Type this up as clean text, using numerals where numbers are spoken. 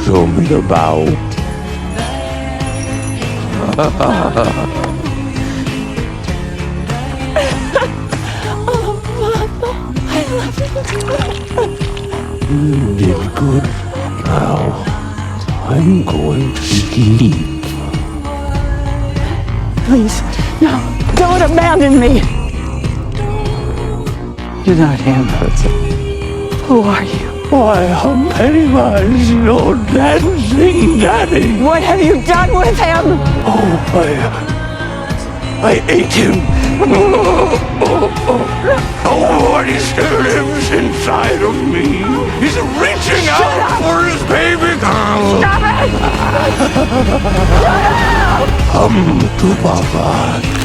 show me the bow. You did good. Now, I'm going to sleep. Please, no, don't abandon me. You're not him, Hudson. Who are you? Why, I'm Pennywise, your dancing daddy. What have you done with him? Oh, I ate him. Oh, and he still lives inside of me. He's reaching out for his baby girl. Stop it! Come to Papa.